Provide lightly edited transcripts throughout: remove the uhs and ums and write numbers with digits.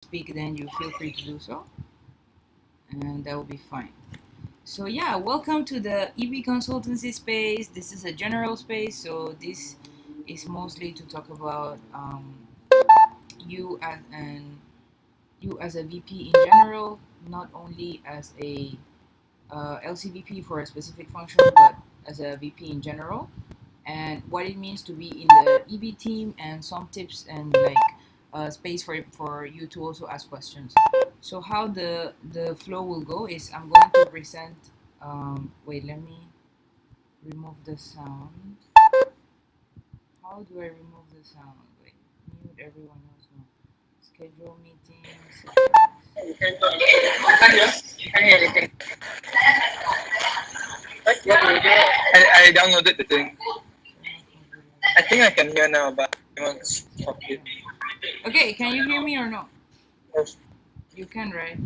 speak, then you feel free to do so, and that will be fine. So yeah, welcome to the EB consultancy space. This is a general space, so this is mostly to talk about you as an you as a VP in general, not only as a LCVP for a specific function, but as a VP in general, and what it means to be in the EB team, and some tips and like space for you to also ask questions. So how the flow will go is I'm going to present. Wait, let me remove the sound. How do I remove the sound? Wait, mute everyone else. No. Schedule meetings. I downloaded the thing. I think I can hear now, but I want to stop it. Okay, can you hear me or no? You can, right?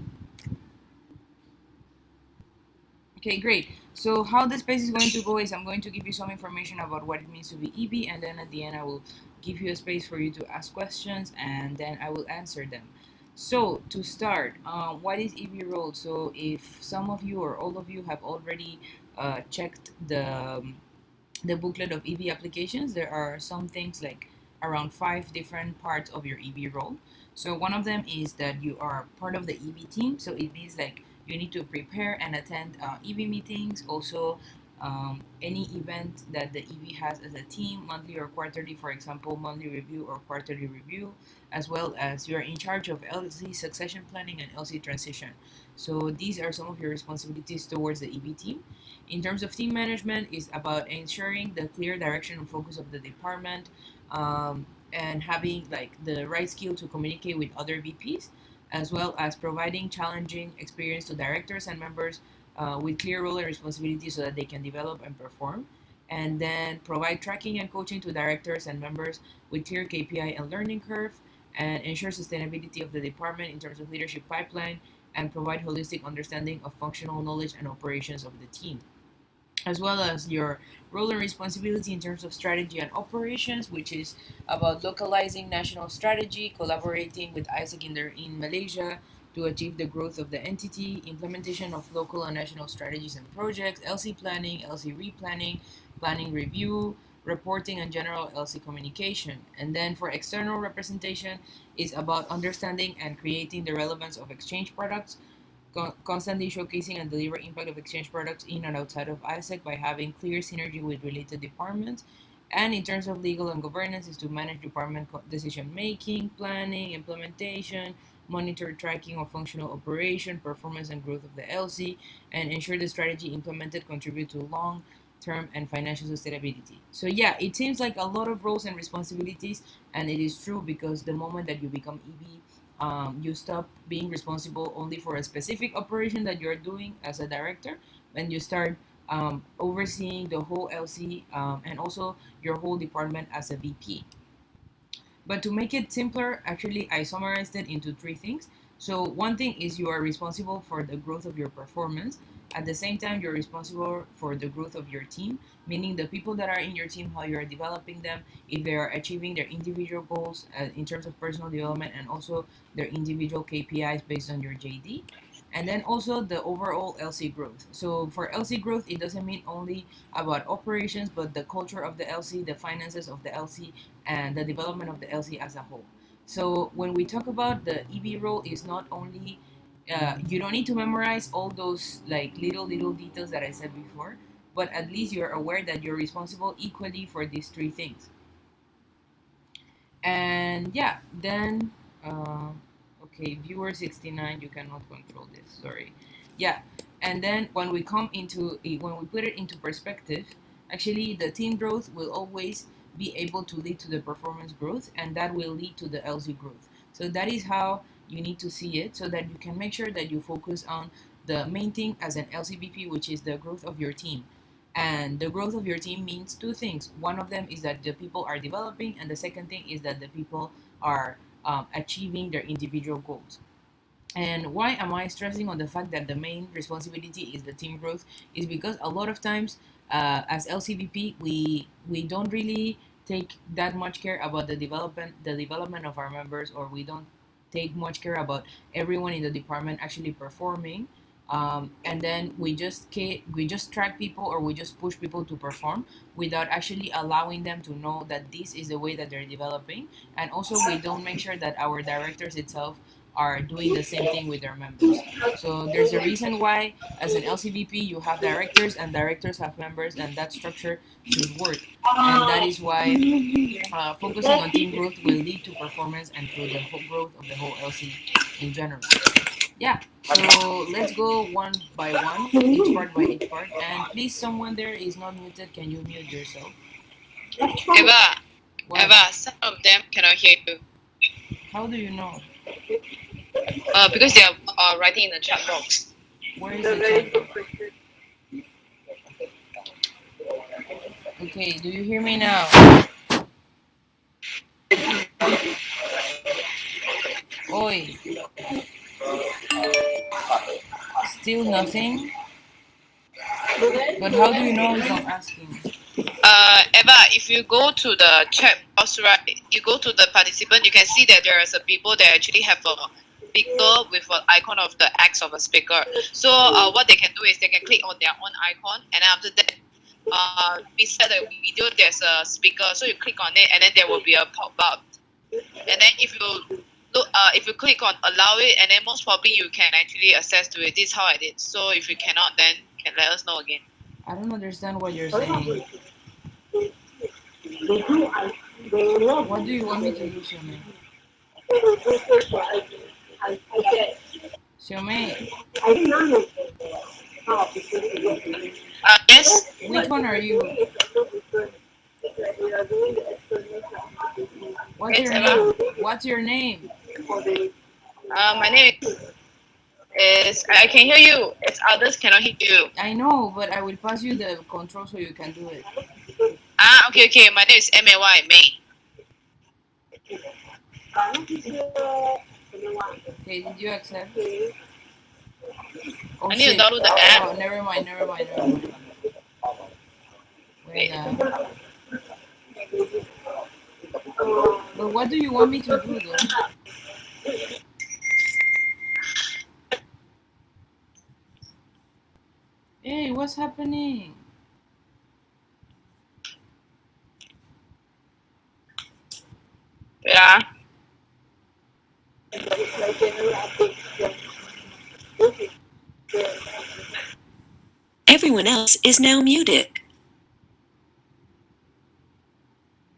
Okay, great. So how the space is going to go is I'm going to give you some information about what it means to be EB, and then at the end I will give you a space for you to ask questions, and then I will answer them. So to start, what is EB role? So if some of you or all of you have already checked the booklet of EB applications, there are some things like around 5 different parts of your EB role. So one of them is that you are part of the EB team. So it means like you need to prepare and attend EB meetings. Also, any event that the EB has as a team, monthly or quarterly, for example, monthly review or quarterly review, as well as you are in charge of LC succession planning and LC transition. So these are some of your responsibilities towards the EB team. In terms of team management, is about ensuring the clear direction and focus of the department, and having like the right skill to communicate with other VPs, as well as providing challenging experience to directors and members with clear role and responsibility so that they can develop and perform. And then provide tracking and coaching to directors and members with clear KPI and learning curve, and ensure sustainability of the department in terms of leadership pipeline, and provide holistic understanding of functional knowledge and operations of the team, as well as your role and responsibility in terms of strategy and operations, which is about localizing national strategy, collaborating with ISEC in Malaysia to achieve the growth of the entity, implementation of local and national strategies and projects, LC planning, LC replanning, planning review, reporting, and general LC communication. And then for external representation, is about understanding and creating the relevance of exchange products, constantly showcasing and deliver impact of exchange products in and outside of ISEC by having clear synergy with related departments. And in terms of legal and governance, is to manage department decision making, planning, implementation, monitor tracking of functional operation, performance and growth of the LC, and ensure the strategy implemented contribute to long term and financial sustainability. So yeah, it seems like a lot of roles and responsibilities, and it is true because the moment that you become EB, you stop being responsible only for a specific operation that you're doing as a director, and you start overseeing the whole LC, and also your whole department as a VP. But to make it simpler, actually, I summarized it into 3 things. So, one thing is you are responsible for the growth of your performance. At the same time, you're responsible for the growth of your team, meaning the people that are in your team, how you're developing them, if they are achieving their individual goals in terms of personal development, and also their individual KPIs based on your JD. And then also the overall LC growth. So for LC growth, it doesn't mean only about operations, but the culture of the LC, the finances of the LC, and the development of the LC as a whole. So when we talk about the EB role, is not only you don't need to memorize all those like little details that I said before, but at least you're aware that you're responsible equally for these 3 things. And yeah, then okay, viewer 69, you cannot control this. Sorry. Yeah, and then when we come into when we put it into perspective, actually the team growth will always be able to lead to the performance growth, and that will lead to the LC growth. So that is how you need to see it, so that you can make sure that you focus on the main thing as an LCBP, which is the growth of your team. And the growth of your team means 2 things. One of them is that the people are developing, and the second thing is that the people are achieving their individual goals. And why am I stressing on the fact that the main responsibility is the team growth? Is because a lot of times, as LCVP, we don't really take that much care about the development of our members, or we don't take much care about everyone in the department actually performing. And then we just track people, or we just push people to perform without actually allowing them to know that this is the way that they're developing. And also we don't make sure that our directors itself are doing the same thing with their members. So there's a reason why as an LCVP you have directors and directors have members, and that structure should work. And that is why focusing on team growth will lead to performance and to the whole growth of the whole LC in general. Yeah, so let's go one by one, each part by each part. And please, someone there is not muted. Can you mute yourself? Eva, What? Eva, some of them cannot hear you. How do you know? Because they are writing in the chat box. Where is the chat box? Okay, do you hear me now? Oi. Still nothing? But how do you know if I'm asking? Eva, if you go to the chat box, right, you go to the participant, you can see that there is a people that actually have a speaker with an icon of the X of a speaker. So what they can do is they can click on their own icon, and after that, beside the video there's a speaker. So you click on it, and then there will be a pop-up. And then if you click on allow it, and then most probably you can actually access to it. This is how I did. So if you cannot, then you can let us know again. I don't understand what you're saying. What do you want me to do, Xiaomei? Xiaomei, Yes. which one are you? What's your name? What's your name? My name is. I can hear you. It's others cannot hear you. I know, but I will pass you the control so you can do it. Okay. My name is May May. Okay, did you accept? Oh, I need to shit. download the app. Oh, never mind. Wait, but what do you want me to do, though? Hey, what's happening? Yeah. Everyone else is now muted.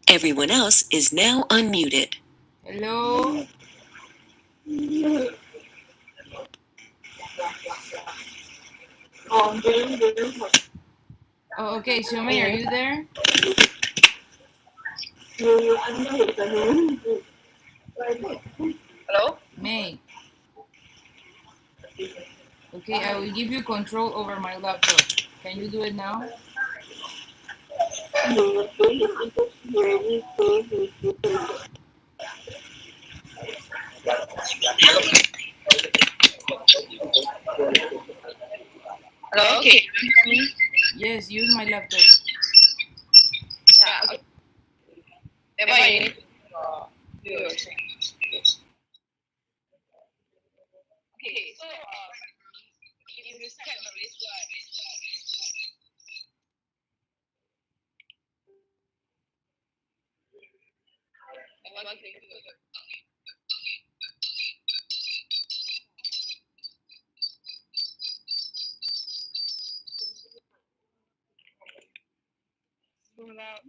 Everyone else is now unmuted. Hello? Oh, okay, Xiaomei, are you there? Hello. May. Okay, I will give you control over my laptop. Can you do it now? Hello. Okay. Can you hear me? Yes, use my laptop. Yeah. Okay. Eva, you need to do your thing. Okay. So if you step on this slide. Eva, can you do it? So loud.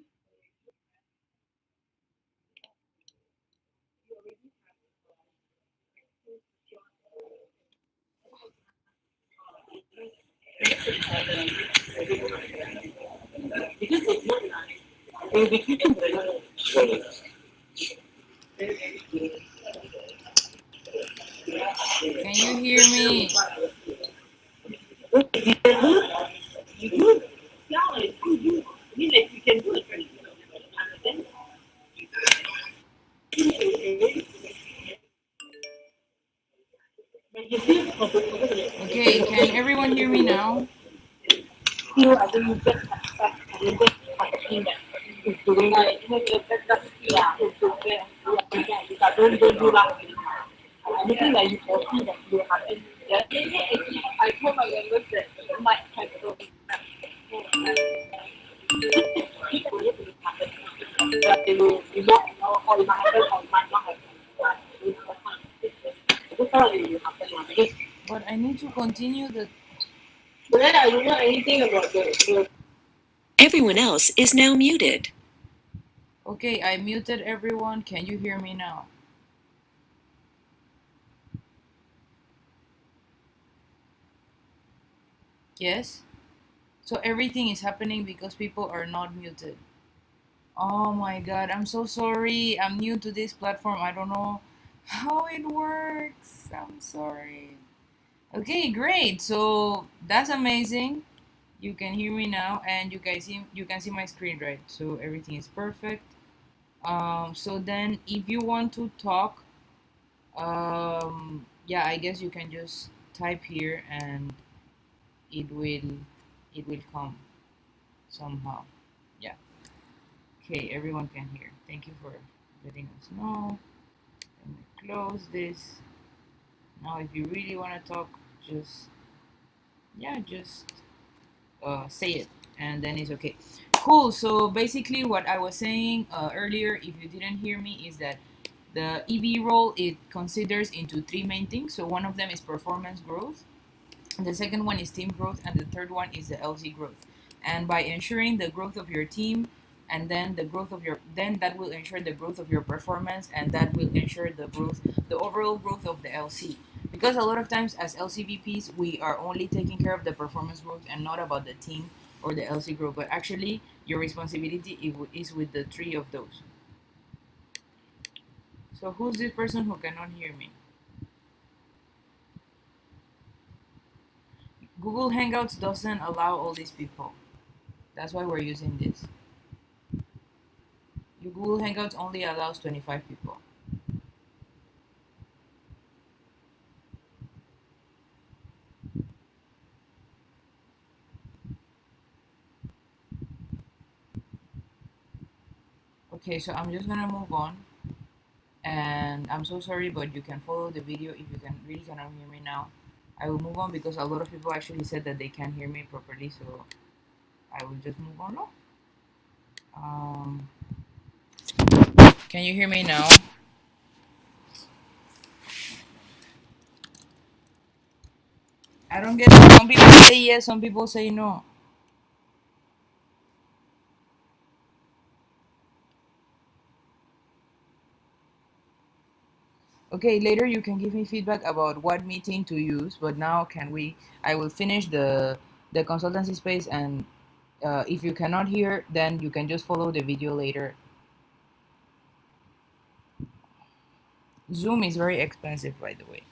Can you hear me? Okay, can everyone hear me now? looking like you foresee that will happen. Yesterday, actually, I told my members that it might happen. That it will not, or it might happen, or it might not happen. But it's just how it will happen. Because But I need to continue the. but then I don't know anything about the Everyone else is now muted. Okay, I muted everyone. Can you hear me now? Yes? So everything is happening because people are not muted. Oh my god, I'm so sorry. I'm new to this platform. I don't know how it works. I'm sorry. Okay, great. So that's amazing. You can hear me now and you can see my screen, right? So everything is perfect. So then if you want to talk, yeah, I guess you can just type here and it will it will come somehow. Yeah. Okay, everyone can hear. Thank you for letting us know. Let me close this. Now, if you really want to talk, just yeah, just say it, and then it's okay. Cool. So basically, what I was saying earlier, if you didn't hear me, is that the EB role it considers into three main things. So one of them is performance growth, the second one is team growth, and the third one is the LC growth. And by ensuring the growth of your team, and then the growth of your, then that will ensure the growth of your performance, and that will ensure the overall growth of the LC. Because a lot of times as LCVPs, we are only taking care of the performance growth and not about the team or the LC growth. But actually, your responsibility is with the three of those. So who's this person who cannot hear me? Google Hangouts doesn't allow all these people. That's why we're using this. Your Google Hangouts only allows 25 people. Okay, so I'm just gonna move on. And I'm so sorry, but you can follow the video if you can really cannot hear me now. I will move on because a lot of people actually said that they can't hear me properly, so I will just move on now. Can you hear me now? I don't get it. Some people say yes, some people say no. Okay, later you can give me feedback about what meeting to use, but now I will finish the consultancy space, and if you cannot hear, then you can just follow the video later. Zoom is very expensive, by the way.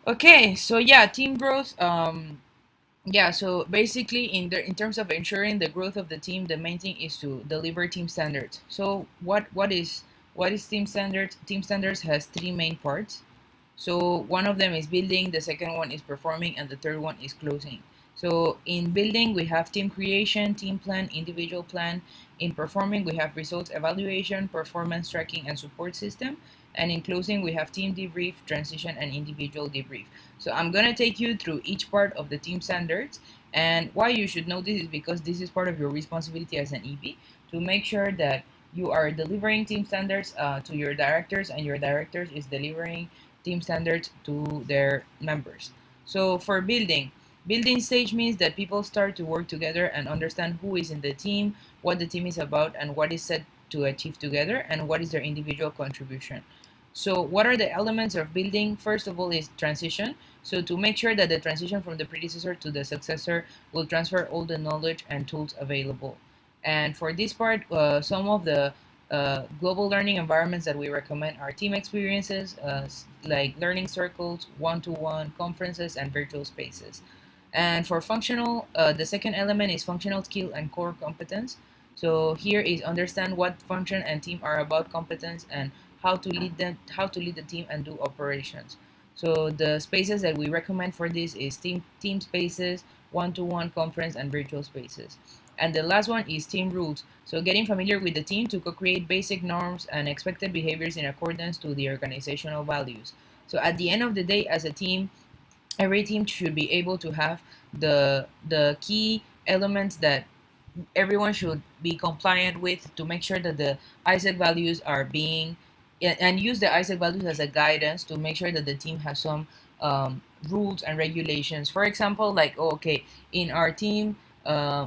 Okay, so yeah, team growth. Yeah, so basically, in terms of ensuring the growth of the team, the main thing is to deliver team standards. So what is team standards? Team standards has three main parts. So one of them is building, the second one is performing, and the third one is closing. So in building, we have team creation, team plan, individual plan. In performing, we have results evaluation, performance tracking, and support system. And in closing, we have team debrief, transition, and individual debrief. So I'm going to take you through each part of the team standards. And why you should know this is because this is part of your responsibility as an EP to make sure that you are delivering team standards to your directors, and your directors is delivering team standards to their members. So for building stage means that people start to work together and understand who is in the team, what the team is about, and what is set to achieve together, and what is their individual contribution. So what are the elements of building? First of all is transition. So to make sure that the transition from the predecessor to the successor will transfer all the knowledge and tools available. And for this part, some of the global learning environments that we recommend are team experiences, like learning circles, one-to-one conferences, and virtual spaces. And for functional, the second element is functional skill and core competence. So here is understand what function and team are about competence, and how to lead them, how to lead the team and do operations. So the spaces that we recommend for this is team spaces, one-to-one conference, and virtual spaces. And the last one is team rules. So getting familiar with the team to co-create basic norms and expected behaviors in accordance to the organizational values. So at the end of the day, as a team, every team should be able to have the key elements that everyone should be compliant with to make sure that the ISEC values are being and use the ISEC values as a guidance to make sure that the team has some rules and regulations. For example, like okay, in our team,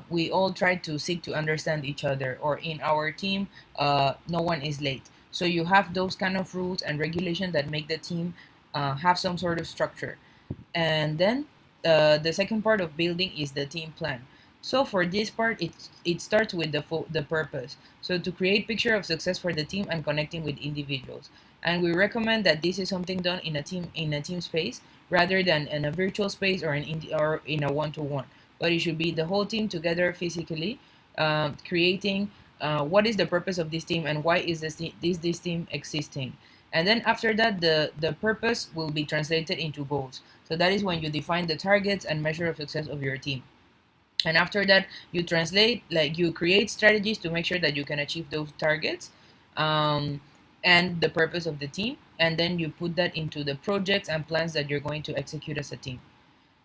we all try to seek to understand each other, or in our team, no one is late. So you have those kind of rules and regulations that make the team have some sort of structure. And then the second part of building is the team plan. So for this part, it starts with the purpose. So to create picture of success for the team and connecting with individuals. And we recommend that this is something done in a team space rather than in a virtual space or or in a one-to-one. But it should be the whole team together physically, creating what is the purpose of this team and why is this team existing. And then after that, the purpose will be translated into goals. So that is when you define the targets and measure of success of your team. And after that, you translate, like you create strategies to make sure that you can achieve those targets, um, and the purpose of the team. And then you put that into the projects and plans that you're going to execute as a team.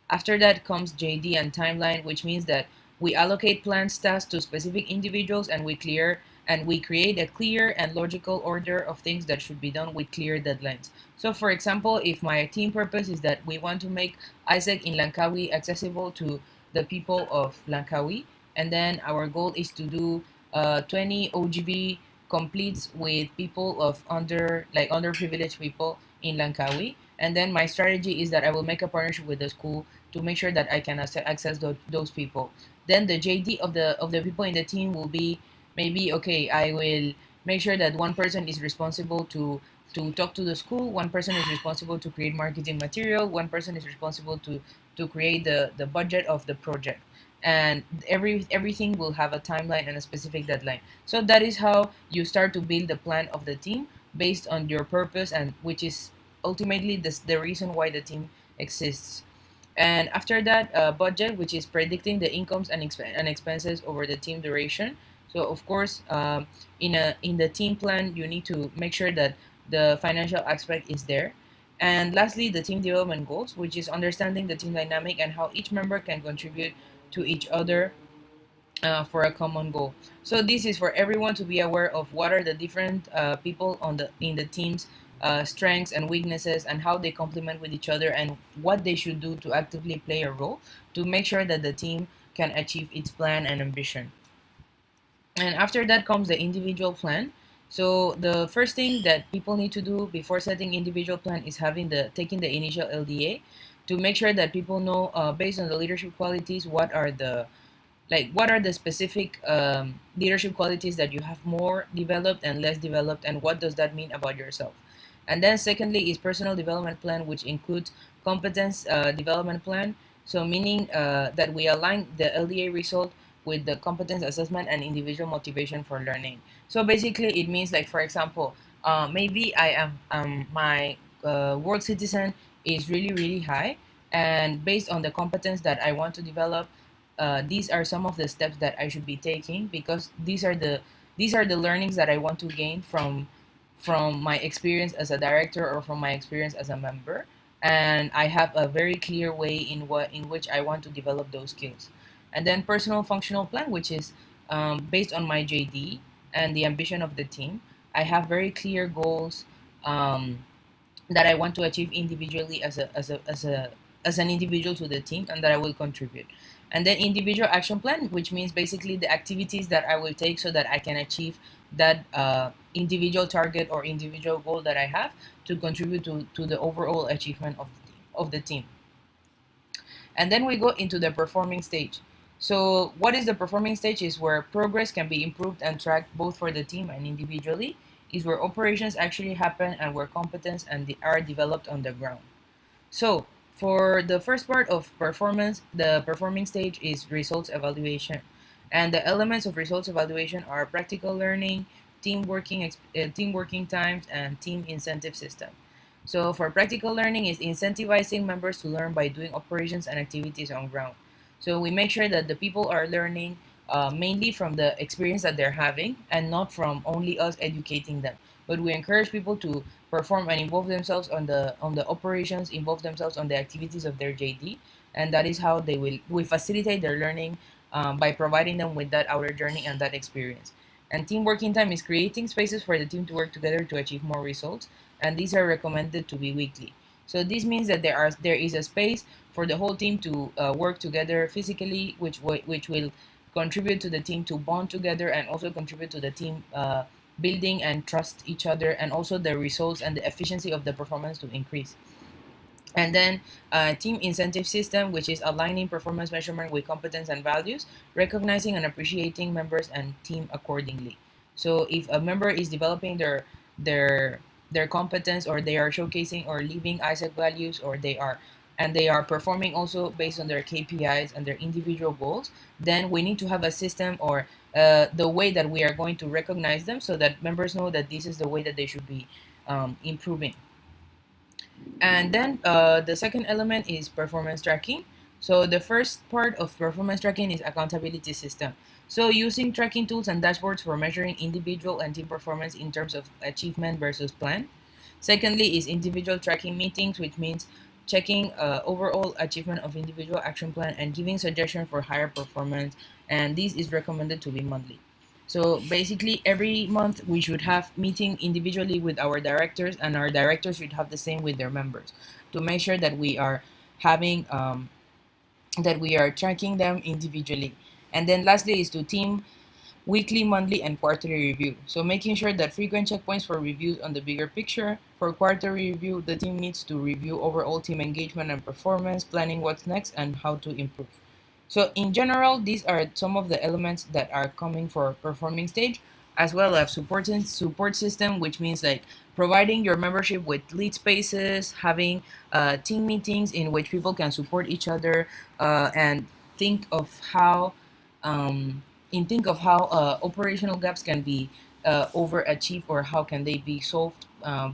After that comes JD and timeline, which means that we allocate plans tasks to specific individuals and we create a clear and logical order of things that should be done with clear deadlines. So for example, if my team purpose is that we want to make ISEC in Langkawi accessible to the people of Langkawi, and then our goal is to do 20 OGB completes with people of underprivileged people in Langkawi. And then my strategy is that I will make a partnership with the school to make sure that I can access those people. Then the JD of the people in the team will be maybe okay. I will make sure that one person is responsible to talk to the school, one person is responsible to create marketing material, one person is responsible to create the budget of the project, and everything will have a timeline and a specific deadline. So that is how you start to build the plan of the team based on your purpose, and which is ultimately the reason why the team exists. And after that, budget, which is predicting the incomes and expenses over the team duration. So of course, in the team plan, you need to make sure that the financial aspect is there. And lastly, the team development goals, which is understanding the team dynamic and how each member can contribute to each other for a common goal. So this is for everyone to be aware of what are the different people in the team's strengths and weaknesses and how they complement with each other and what they should do to actively play a role to make sure that the team can achieve its plan and ambition. And after that comes the individual plan. So the first thing that people need to do before setting individual plan is taking the initial LDA to make sure that people know based on the leadership qualities what are the specific leadership qualities that you have more developed and less developed, and what does that mean about yourself. And then secondly is personal development plan, which includes competence development plan. So meaning that we align the LDA result with the competence assessment and individual motivation for learning. So basically it means, like for example, maybe I am my world citizen is really high, and based on the competence that I want to develop, these are some of the steps that I should be taking, because these are the learnings that I want to gain from my experience as a director or from my experience as a member, and I have a very clear way in which I want to develop those skills. And then personal functional plan, which is based on my JD and the ambition of the team. I have very clear goals that I want to achieve individually as an individual to the team, and that I will contribute. And then individual action plan, which means basically the activities that I will take so that I can achieve that individual target or individual goal that I have to contribute to the overall achievement of the team. And then we go into the performing stage. So what is the performing stage is where progress can be improved and tracked both for the team and individually, is where operations actually happen and where competence are developed on the ground. So for the first part of performance, the performing stage is results evaluation. And the elements of results evaluation are practical learning, team working times, and team incentive system. So for practical learning is incentivizing members to learn by doing operations and activities on ground. So we make sure that the people are learning mainly from the experience that they're having and not from only us educating them. But we encourage people perform and involve themselves on the operations, involve themselves on the activities of their JD, and that is how we facilitate their learning by providing them with that outer journey and that experience. And team working time is creating spaces for the team to work together to achieve more results, and these are recommended to be weekly. So this means that there is a space for the whole team to work together physically, which will contribute to the team to bond together and also contribute to the team building and trust each other, and also the results and the efficiency of the performance to increase. And then team incentive system, which is aligning performance measurement with competence and values, recognizing and appreciating members and team accordingly. So if a member is developing their competence, or they are showcasing or living ISEC values, or they are performing also based on their KPIs and their individual goals, then we need to have a system, or the way that we are going to recognize them, so that members know that this is the way that they should be improving. And then the second element is performance tracking. So the first part of performance tracking is accountability system. So using tracking tools and dashboards for measuring individual and team performance in terms of achievement versus plan. Secondly is individual tracking meetings, which means checking overall achievement of individual action plan and giving suggestions for higher performance. And this is recommended to be monthly. So basically, every month we should have meeting individually with our directors, and our directors should have the same with their members, to make sure that we are having that we are tracking them individually. And then lastly is to team weekly, monthly, and quarterly review. So making sure that frequent checkpoints for reviews on the bigger picture. For quarterly review, the team needs to review overall team engagement and performance, planning what's next and how to improve. So in general, these are some of the elements that are coming for performing stage, as well as support system, which means like providing your membership with lead spaces, having team meetings in which people can support each other, and think of how operational gaps can be overachieved, or how can they be solved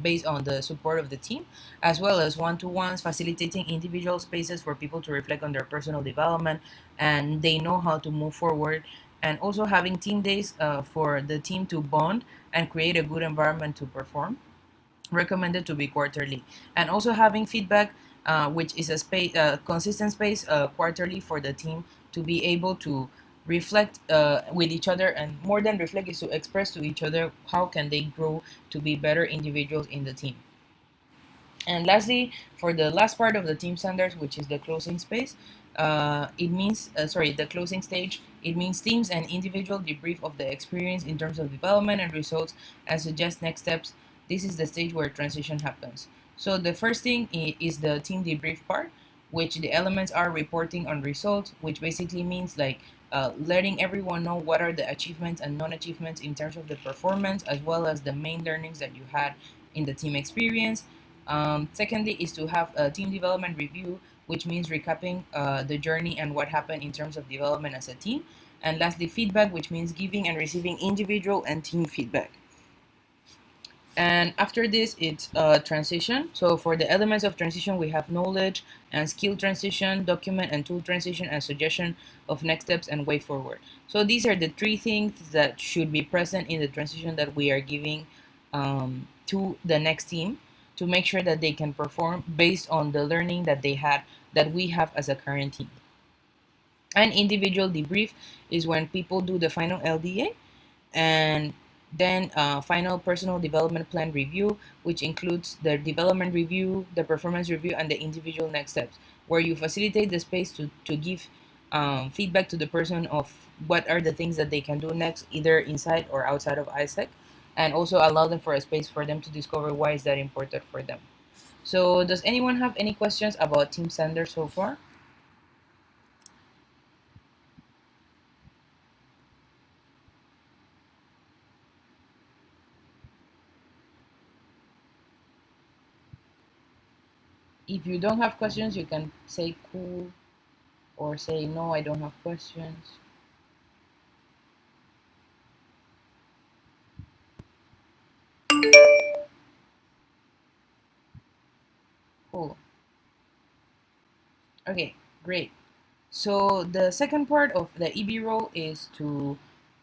based on the support of the team, as well as one-to-ones, facilitating individual spaces for people to reflect on their personal development and they know how to move forward, and also having team days for the team to bond and create a good environment to perform, recommended to be quarterly. And also having feedback, which is a consistent space quarterly for the team to be able to reflect with each other, and more than reflect is to express to each other how can they grow to be better individuals in the team. And lastly, for the last part of the team standards, which is the closing space, the closing stage, it means teams and individual debrief of the experience in terms of development and results and suggest next steps. This is the stage where transition happens. So the first thing is the team debrief part, which the elements are reporting on results, which basically means like letting everyone know what are the achievements and non-achievements in terms of the performance, as well as the main learnings that you had in the team experience. Secondly is to have a team development review, which means recapping the journey and what happened in terms of development as a team. And lastly, feedback, which means giving and receiving individual and team feedback. And after this, it's transition. So for the elements of transition, we have knowledge and skill transition, document and tool transition, and suggestion of next steps and way forward. So these are the three things that should be present in the transition that we are giving to the next team, to make sure that they can perform based on the learning that they had, that we have as a current team. An individual debrief is when people do the final LDA, and then final personal development plan review, which includes the development review, the performance review, and the individual next steps, where you facilitate the space to give feedback to the person of what are the things that they can do next, either inside or outside of ISEC, and also allow them for a space for them to discover why is that important for them. So does anyone have any questions about team standards so far? If you don't have questions, you can say cool or say no, I don't have questions. Cool. Okay, great. So the second part of the EB role is to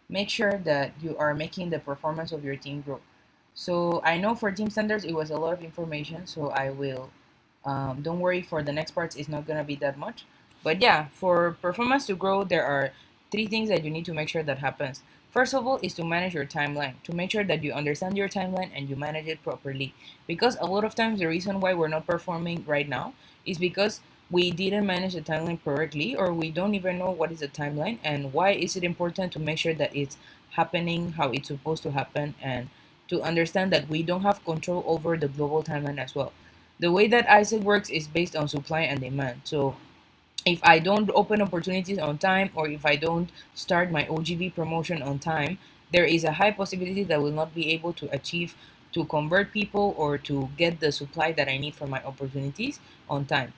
make sure that you are making the performance of your team grow. So I know for team standards it was a lot of information, so I will don't worry, for the next parts it's not gonna be that much. But yeah, for performance to grow, there are three things that you need to make sure that happens. First of all is to manage your timeline, to make sure that you understand your timeline and you manage it properly. Because a lot of times the reason why we're not performing right now is because we didn't manage the timeline correctly, or we don't even know what is the timeline and why is it important to make sure that it's happening how it's supposed to happen, and to understand that we don't have control over the global timeline as well. The way that ISEC works is based on supply and demand. So if I don't open opportunities on time, or if I don't start my OGV promotion on time, there is a high possibility that I will not be able to achieve, to convert people or to get the supply that I need for my opportunities on time.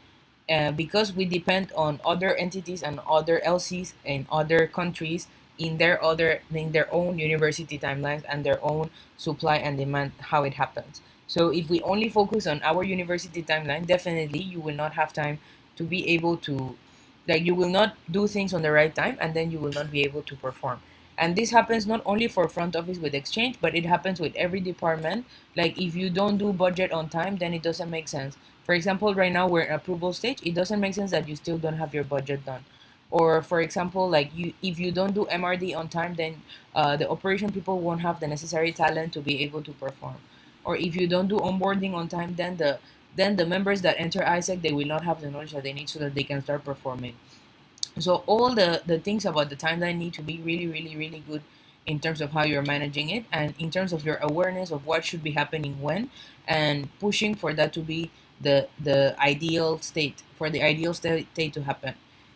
Because we depend on other entities and other LCs in other countries in their own university timelines and their own supply and demand, how it happens. So if we only focus on our university timeline, definitely you will not have time to be able to, like, you will not do things on the right time, and then you will not be able to perform. And this happens not only for front office with exchange, but it happens with every department. Like if you don't do budget on time, then it doesn't make sense. For example, right now we're in approval stage. It doesn't make sense that you still don't have your budget done. Or for example, like you, if you don't do MRD on time, then the operation people won't have the necessary talent to be able to perform. Or if you don't do onboarding on time, then the members that enter ISEC, they will not have the knowledge that they need so that they can start performing. So all the things about the timeline need to be really, really, really good in terms of how you're managing it, and in terms of your awareness of what should be happening when, and pushing for that to be the ideal state, for the ideal state to happen.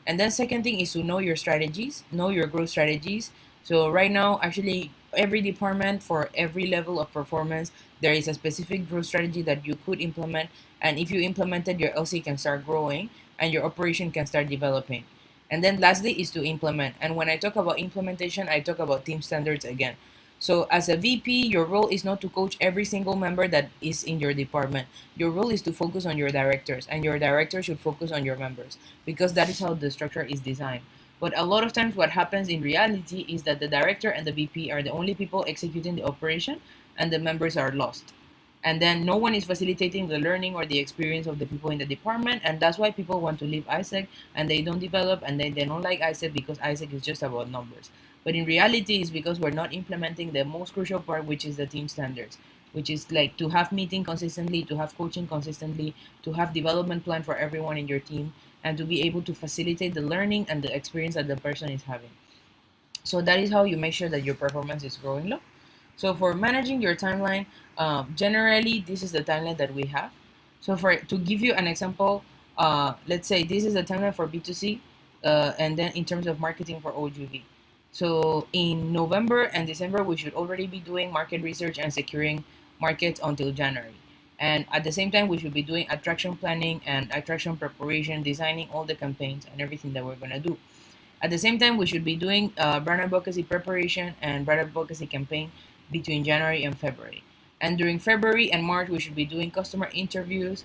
And then second thing is to know your strategies, know your growth strategies. So right now, actually, every department for every level of performance, there is a specific growth strategy that you could implement. And if you implement it, your LC can start growing and your operation can start developing. And then lastly is to implement. And when I talk about implementation, I talk about team standards again. So as a VP, your role is not to coach every single member that is in your department. Your role is to focus on your directors, and your directors should focus on your members, because that is how the structure is designed. But a lot of times what happens in reality is that the director and the VP are the only people executing the operation, and the members are lost. And then no one is facilitating the learning or the experience of the people in the department, and that's why people want to leave ISEC and they don't develop, and they don't like ISEC because ISEC is just about numbers. But in reality, it's because we're not implementing the most crucial part, which is the team standards, which is like to have meeting consistently, to have coaching consistently, to have development plan for everyone in your team, and to be able to facilitate the learning and the experience that the person is having. So that is how you make sure that your performance is growing low. So for managing your timeline, generally this is the timeline that we have. So for to give you an example, let's say this is the timeline for B2C, and then in terms of marketing for OGV. So in November and December, we should already be doing market research and securing markets until January. And at the same time, we should be doing attraction planning and attraction preparation, designing all the campaigns and everything that we're gonna do. At the same time, we should be doing brand advocacy preparation and brand advocacy campaign between January and February. And during February and March, we should be doing customer interviews,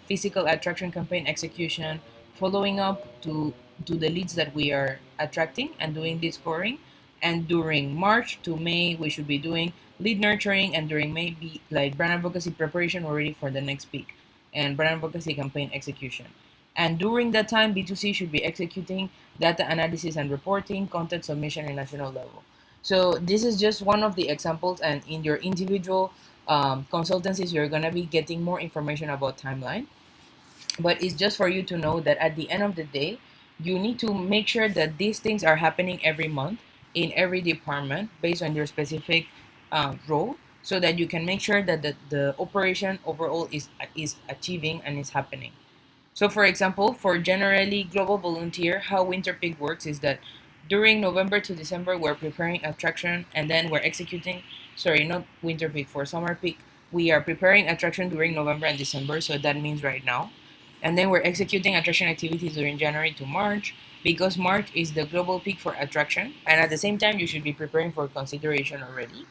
physical attraction campaign execution, following up to the leads that we are attracting and doing lead scoring. And during March to May, we should be doing lead nurturing, and during May, be like brand advocacy preparation already for the next peak, and brand advocacy campaign execution. And during that time, B2C should be executing data analysis and reporting, content submission, and national level. So this is just one of the examples, and in your individual consultancies, you're gonna be getting more information about timeline. But it's just for you to know that at the end of the day, you need to make sure that these things are happening every month in every department based on your specific role, so that you can make sure that the operation overall is achieving and is happening. So for example, for generally global volunteer, how Winter Peak works is that during November to December, we're preparing attraction, and then we're executing, sorry, not Winter Peak, for Summer Peak, we are preparing attraction during November and December, so that means right now. And then we're executing attraction activities during January to March, because March is the global peak for attraction, and at the same time, you should be preparing for consideration already.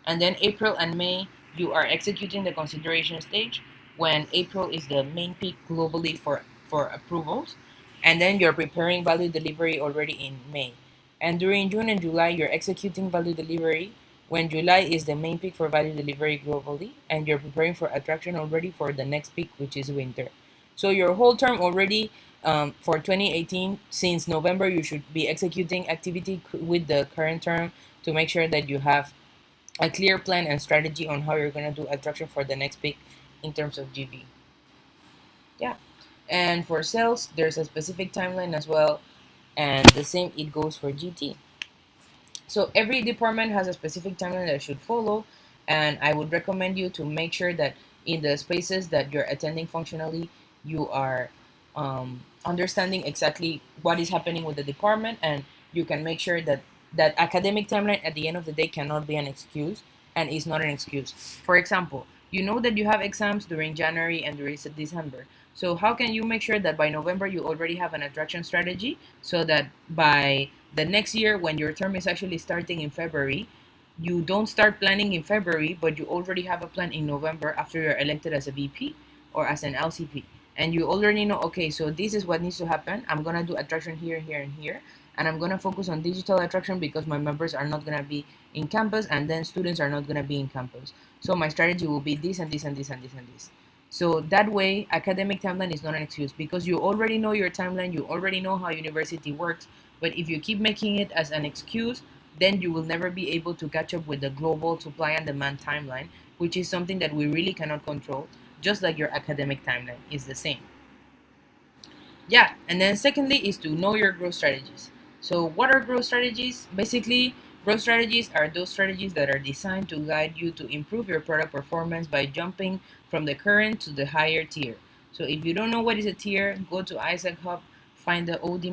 And then April and May, you are executing the consideration stage, when April is the main peak globally for approvals, and then you're preparing value delivery already in May. And during June and July, you're executing value delivery, when July is the main peak for value delivery globally, and you're preparing for attraction already for the next peak, which is winter. So your whole term already for 2018, since November, you should be executing activity with the current term to make sure that you have a clear plan and strategy on how you're going to do attraction for the next peak in terms of GV. Yeah. And for sales, there's a specific timeline as well, and the same it goes for GT. So every department has a specific timeline that should follow, and I would recommend you to make sure that in the spaces that you're attending functionally, you are understanding exactly what is happening with the department, and you can make sure that that academic timeline at the end of the day cannot be an excuse and is not an excuse. For example, you know that you have exams during January and during December. So how can you make sure that by November you already have an attraction strategy so that by the next year when your term is actually starting in February, you don't start planning in February, but you already have a plan in November after you're elected as a VP or as an LCP. And you already know, okay, so this is what needs to happen. I'm going to do attraction here, here, and here. And I'm going to focus on digital attraction because my members are not going to be in campus and then students are not going to be in campus. So my strategy will be this and this and this and this and this. So that way, academic timeline is not an excuse because you already know your timeline, you already know how university works. But if you keep making it as an excuse, then you will never be able to catch up with the global supply and demand timeline, which is something that we really cannot control, just like your academic timeline is the same. Yeah, and then secondly is to know your growth strategies. So what are growth strategies? Basically, growth strategies are those strategies that are designed to guide you to improve your product performance by jumping from the current to the higher tier. So if you don't know what is a tier, go to Isaac Hub, find the OD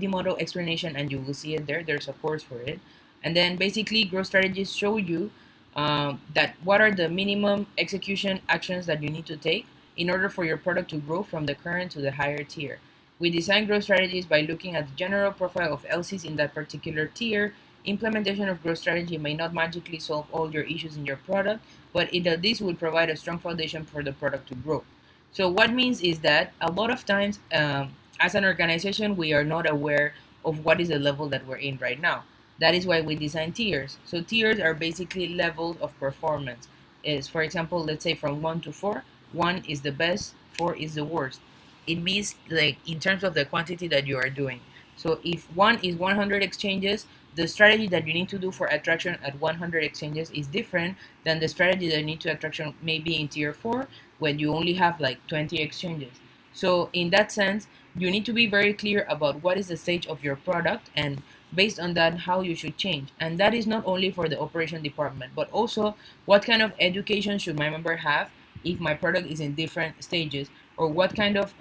model explanation, and you will see it there. There's a course for it. And then basically, growth strategies show you that what are the minimum execution actions that you need to take in order for your product to grow from the current to the higher tier. We design growth strategies by looking at the general profile of LCs in that particular tier. Implementation of growth strategy may not magically solve all your issues in your product, but it at least will provide a strong foundation for the product to grow. So what means is that a lot of times, as an organization, we are not aware of what is the level that we're in right now. That is why we design tiers. So tiers are basically levels of performance. Is, for example, let's say from 1 to 4, 1 is the best, 4 is the worst. It means like in terms of the quantity that you are doing. So if 1 is 100 exchanges, the strategy that you need to do for attraction at 100 exchanges is different than the strategy that you need to attraction maybe in tier 4 when you only have like 20 exchanges. So in that sense, you need to be very clear about what is the stage of your product and based on that how you should change. And that is not only for the operation department, but also what kind of education should my member have if my product is in different stages, or what kind of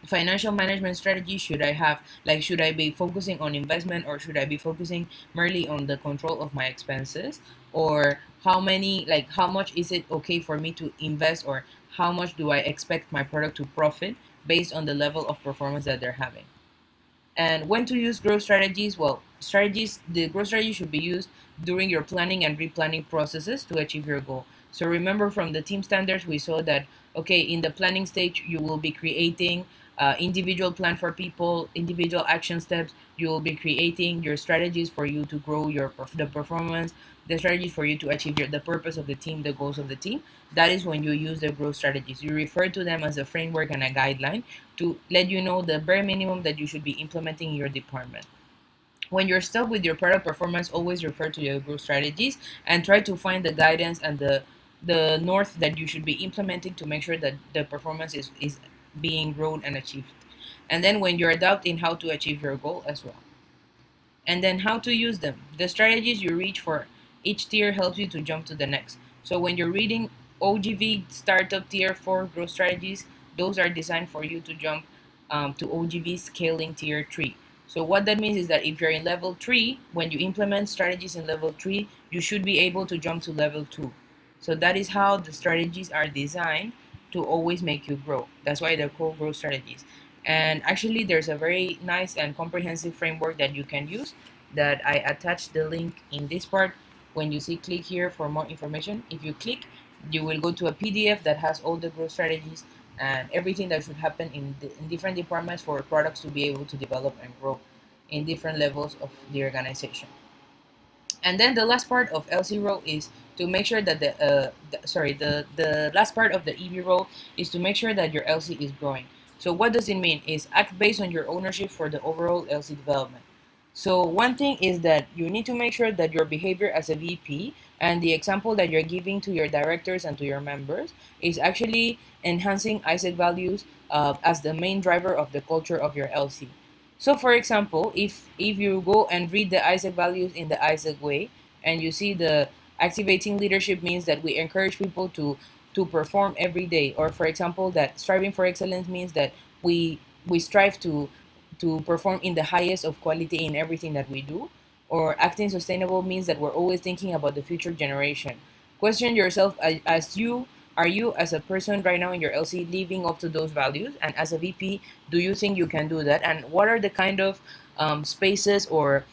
financial management strategy should I have? Like, should I be focusing on investment or should I be focusing merely on the control of my expenses? Or how many, like, how much is it okay for me to invest, or how much do I expect my product to profit based on the level of performance that they're having? And when to use growth strategies? Well, the growth strategy should be used during your planning and replanning processes to achieve your goal. So remember from the team standards, we saw that, okay, in the planning stage, you will be creating individual plan for people, individual action steps. You will be creating your strategies for you to grow the performance, the strategies for you to achieve the purpose of the team, the goals of the team. That is when you use the growth strategies. You refer to them as a framework and a guideline to let you know the bare minimum that you should be implementing in your department. When you're stuck with your product performance, always refer to your growth strategies and try to find the guidance and the north that you should be implementing to make sure that the performance is being grown and achieved. And then when you're adapting how to achieve your goal as well. And then how to use them. The strategies you reach for each tier helps you to jump to the next. So when you're reading OGV Startup Tier 4 growth strategies, those are designed for you to jump to OGV Scaling Tier 3. So what that means is that if you're in level 3, when you implement strategies in level 3, you should be able to jump to level 2. So that is how the strategies are designed to always make you grow. That's why they're called growth strategies. And actually, there's a very nice and comprehensive framework that you can use that I attached the link in this part. When you see click here for more information, if you click, you will go to a PDF that has all the growth strategies and everything that should happen in different departments for products to be able to develop and grow in different levels of the organization. And then the last part of LC role is to make sure that the last part of the EB role is to make sure that your LC is growing. So what does it mean? Is act based on your ownership for the overall LC development. So one thing is that you need to make sure that your behavior as a VP and the example that you're giving to your directors and to your members is actually enhancing ISEC values as the main driver of the culture of your LC. So for example, if you go and read the ISEC values in the ISEC way, and you see the activating leadership means that we encourage people to perform every day, or for example, that striving for excellence means that we strive to perform in the highest of quality in everything that we do, or acting sustainable means that we're always thinking about the future generation. Question yourself as you are you as a person right now in your LC living up to those values, and as a VP, do you think you can do that, and what are the kind of spaces or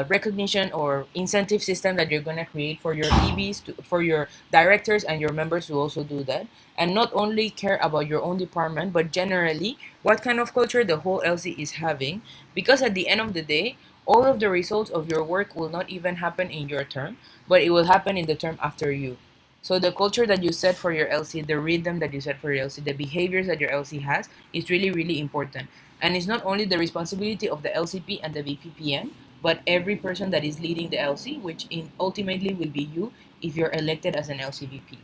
recognition or incentive system that you're going to create for your EBs for your directors and your members to also do that, and not only care about your own department but generally what kind of culture the whole LC is having, because at the end of the day all of the results of your work will not even happen in your term, but it will happen in the term after you. So the culture that you set for your LC, the rhythm that you set for your LC, the behaviors that your LC has is really, really important. And it's not only the responsibility of the LCP and the VPPN, but every person that is leading the LC, which ultimately will be you if you're elected as an LCVP.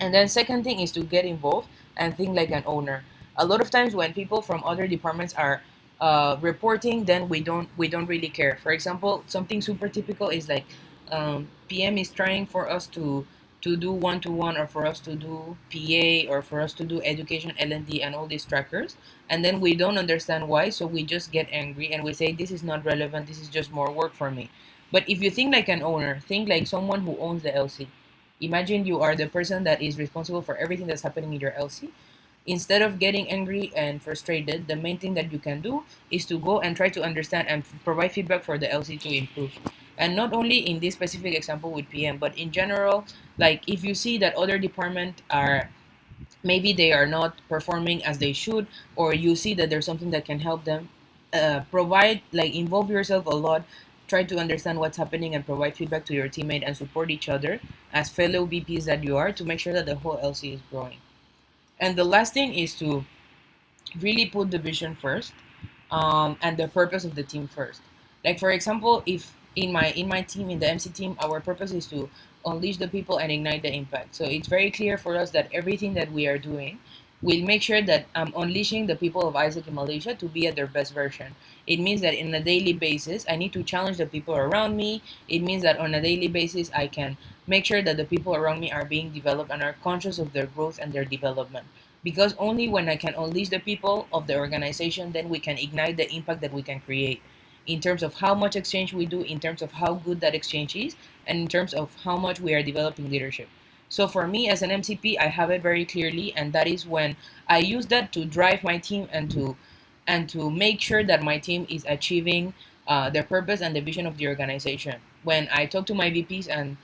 And then second thing is to get involved and think like an owner. A lot of times when people from other departments are reporting, then we don't really care. For example, something super typical is like PM is trying for us to do one-to-one, or for us to do PA, or for us to do education L&D and all these trackers, and then we don't understand why, so we just get angry and we say this is not relevant, this is just more work for me. But if you think like an owner, think like someone who owns the LC. Imagine you are the person that is responsible for everything that's happening in your LC. Instead of getting angry and frustrated, the main thing that you can do is to go and try to understand and provide feedback for the LC to improve. And not only in this specific example with PM, but in general, like if you see that other department are maybe they are not performing as they should, or you see that there's something that can help them, provide, like, involve yourself a lot, try to understand what's happening and provide feedback to your teammate and support each other as fellow VPs that you are, to make sure that the whole LC is growing. And the last thing is to really put the vision first, and the purpose of the team first. Like for example, if in my team, in the MC team, our purpose is to unleash the people and ignite the impact. So it's very clear for us that everything that we are doing will make sure that I'm unleashing the people of ISEC in Malaysia to be at their best version. It means that in a daily basis, I need to challenge the people around me. It means that on a daily basis, I can make sure that the people around me are being developed and are conscious of their growth and their development, because only when I can unleash the people of the organization, then we can ignite the impact that we can create in terms of how much exchange we do, in terms of how good that exchange is, and in terms of how much we are developing leadership. So for me as an MCP, I have it very clearly, and that is when I use that to drive my team and to make sure that my team is achieving the purpose and the vision of the organization. When I talk to my VPs and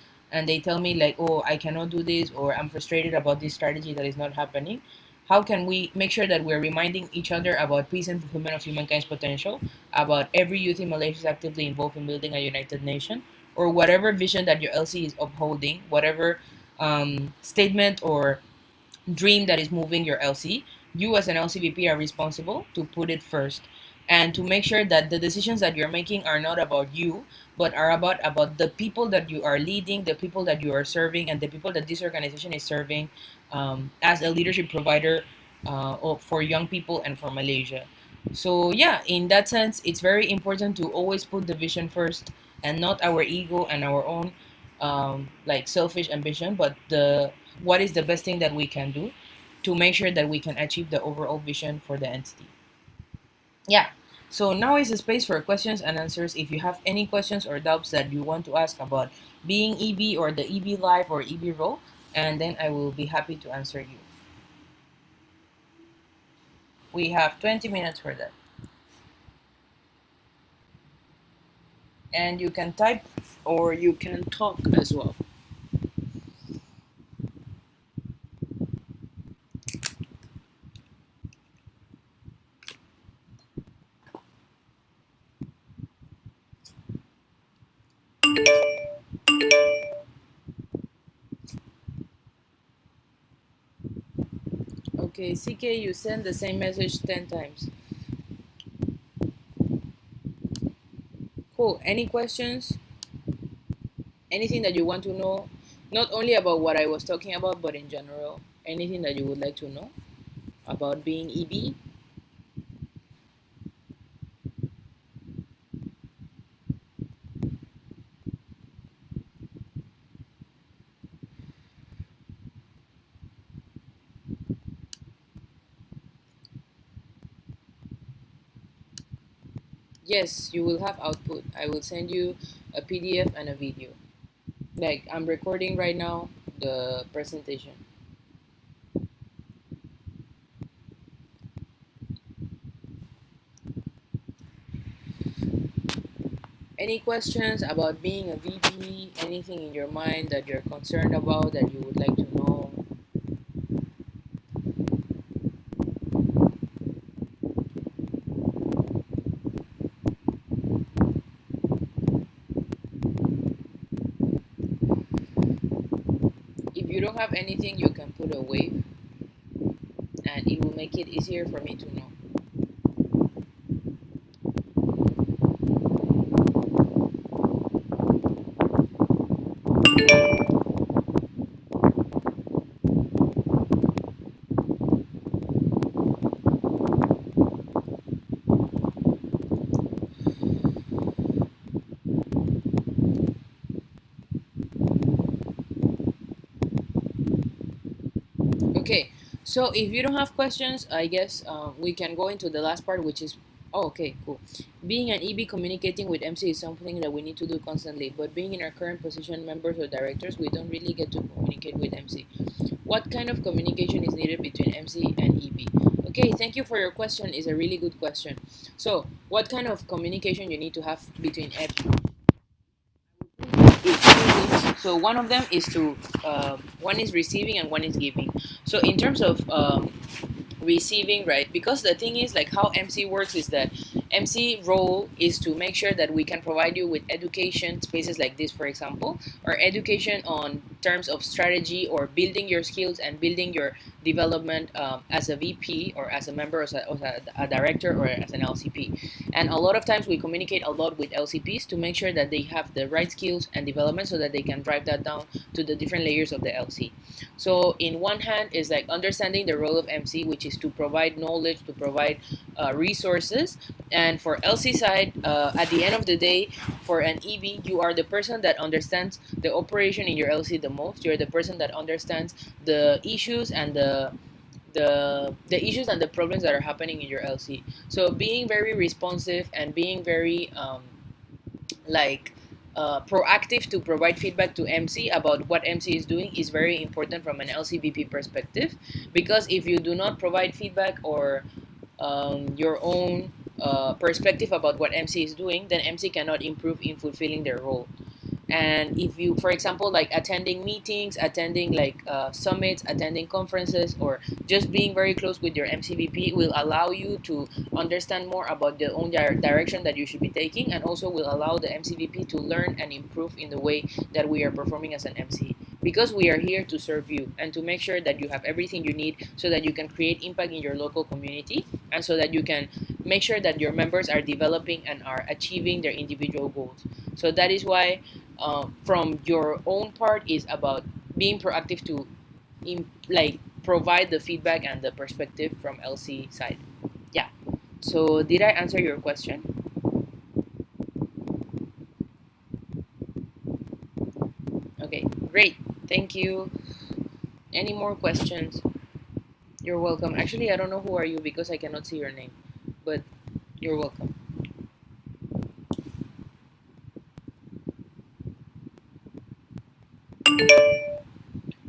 they tell me like, oh, I cannot do this, or I'm frustrated about this strategy that is not happening, how can we make sure that we're reminding each other about peace and fulfillment of humankind's potential, about every youth in Malaysia is actively involved in building a united nation, or whatever vision that your LC is upholding, whatever statement or dream that is moving your LC, you as an LCVP are responsible to put it first, and to make sure that the decisions that you're making are not about you, but are about the people that you are leading, the people that you are serving, and the people that this organization is serving, as a leadership provider for young people and for Malaysia. So yeah, in that sense, it's very important to always put the vision first, and not our ego and our own like selfish ambition, but the what is the best thing that we can do to make sure that we can achieve the overall vision for the entity. Yeah. So now is the space for questions and answers. If you have any questions or doubts that you want to ask about being EB or the EB life or EB role, and then I will be happy to answer you. We have 20 minutes for that. And you can type or you can talk as well. Okay, CK, you send the same message 10 times. Cool. Any questions? Anything that you want to know? Not only about what I was talking about, but in general. Anything that you would like to know about being EB? Yes, you will have output. I will send you a PDF and a video. Like I'm recording right now the presentation. Any questions about being a VP? Anything in your mind that you're concerned about that you would like to know? If you don't have anything, you can put a wave and it will make it easier for me to know. Okay, so if you don't have questions, I guess we can go into the last part, which is okay, cool. Being an EB communicating with MC is something that we need to do constantly, but being in our current position, members or directors, we don't really get to communicate with MC. What kind of communication is needed between MC and EB? Okay, thank you for your question. It's a really good question. So, what kind of communication you need to have between so one of them is to one is receiving and one is giving. So in terms of receiving, right, because the thing is like how MC works is that MC role is to make sure that we can provide you with education spaces like this, for example, or education on terms of strategy or building your skills and building your development as a VP or as a member or as a director or as an LCP. And a lot of times we communicate a lot with LCPs to make sure that they have the right skills and development so that they can drive that down to the different layers of the LC. So in one hand is like understanding the role of MC, which is to provide knowledge, to provide resources. And for LC side, at the end of the day, for an EB, you are the person that understands the operation in your LC the most. You're the person that understands the issues and the issues and the problems that are happening in your LC. So being very responsive and being very like proactive to provide feedback to MC about what MC is doing is very important from an LCVP perspective, because if you do not provide feedback or your own perspective about what MC is doing, then MC cannot improve in fulfilling their role. And if you, for example, like attending meetings, attending like summits, attending conferences, or just being very close with your MCVP will allow you to understand more about the own direction that you should be taking, and also will allow the MCVP to learn and improve in the way that we are performing as an MC. Because we are here to serve you and to make sure that you have everything you need so that you can create impact in your local community, and so that you can make sure that your members are developing and are achieving their individual goals. So that is why from your own part is about being proactive to like provide the feedback and the perspective from LC side. Yeah. So did I answer your question? Okay, great. Thank you. Any more questions? You're welcome. Actually, I don't know who are you because I cannot see your name, but you're welcome.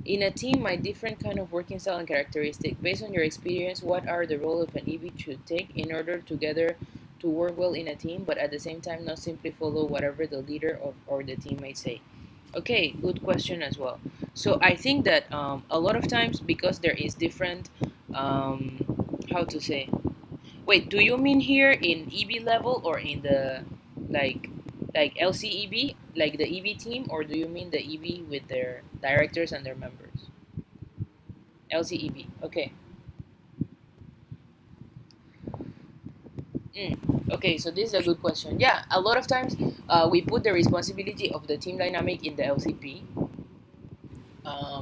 In a team, my different kind of working style and characteristic. Based on your experience, what are the role of an EB should take in order together to work well in a team, but at the same time not simply follow whatever the leader or the team might say? Okay, good question as well. So I think that a lot of times, because there is different, how to say, wait, do you mean here in EB level or in the like like LCEB, like the EB team, or do you mean the EB with their directors and their members? LCEB. Okay. Okay, so this is a good question. Yeah, a lot of times we put the responsibility of the team dynamic in the LCP,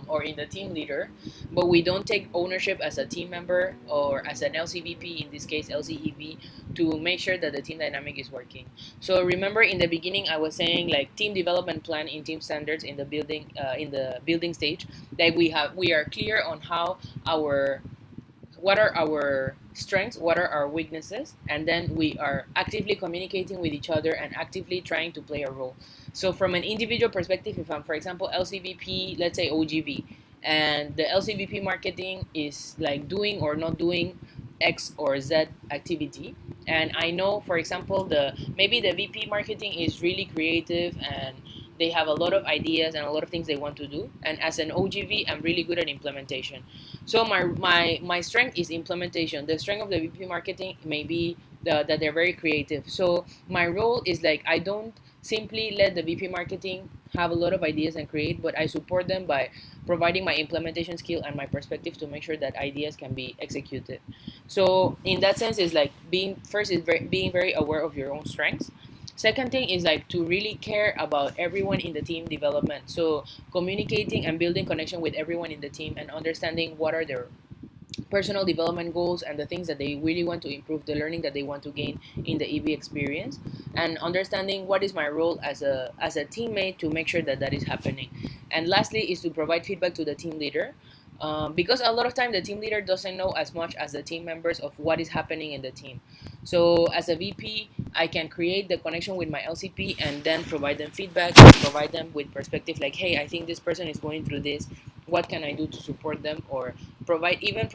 or in the team leader, but we don't take ownership as a team member or as an LCVP, in this case LCEV, to make sure that the team dynamic is working. So remember in the beginning I was saying like team development plan in team standards in the building stage, like we are clear on how our what are our strengths, what are our weaknesses, and then we are actively communicating with each other and actively trying to play a role. So from an individual perspective, if I'm, for example, LCVP, let's say OGV, and the LCVP marketing is like doing or not doing X or Z activity, and I know, for example, the maybe the VP marketing is really creative and they have a lot of ideas and a lot of things they want to do, and as an OGV I'm really good at implementation. So my strength is implementation. The strength of the VP marketing may be that they're very creative. So my role is like I don't simply let the VP marketing have a lot of ideas and create, but I support them by providing my implementation skill and my perspective to make sure that ideas can be executed. So in that sense, is like being very aware of your own strengths. Second thing is like to really care about everyone in the team development. So communicating and building connection with everyone in the team and understanding what are their personal development goals and the things that they really want to improve, the learning that they want to gain in the EV experience, and understanding what is my role as a teammate to make sure that that is happening. And lastly is to provide feedback to the team leader, because a lot of time the team leader doesn't know as much as the team members of what is happening in the team. So as a VP, I can create the connection with my LCP and then provide them feedback and provide them with perspective like, hey, I think this person is going through this. What can I do to support them? Or provide feedback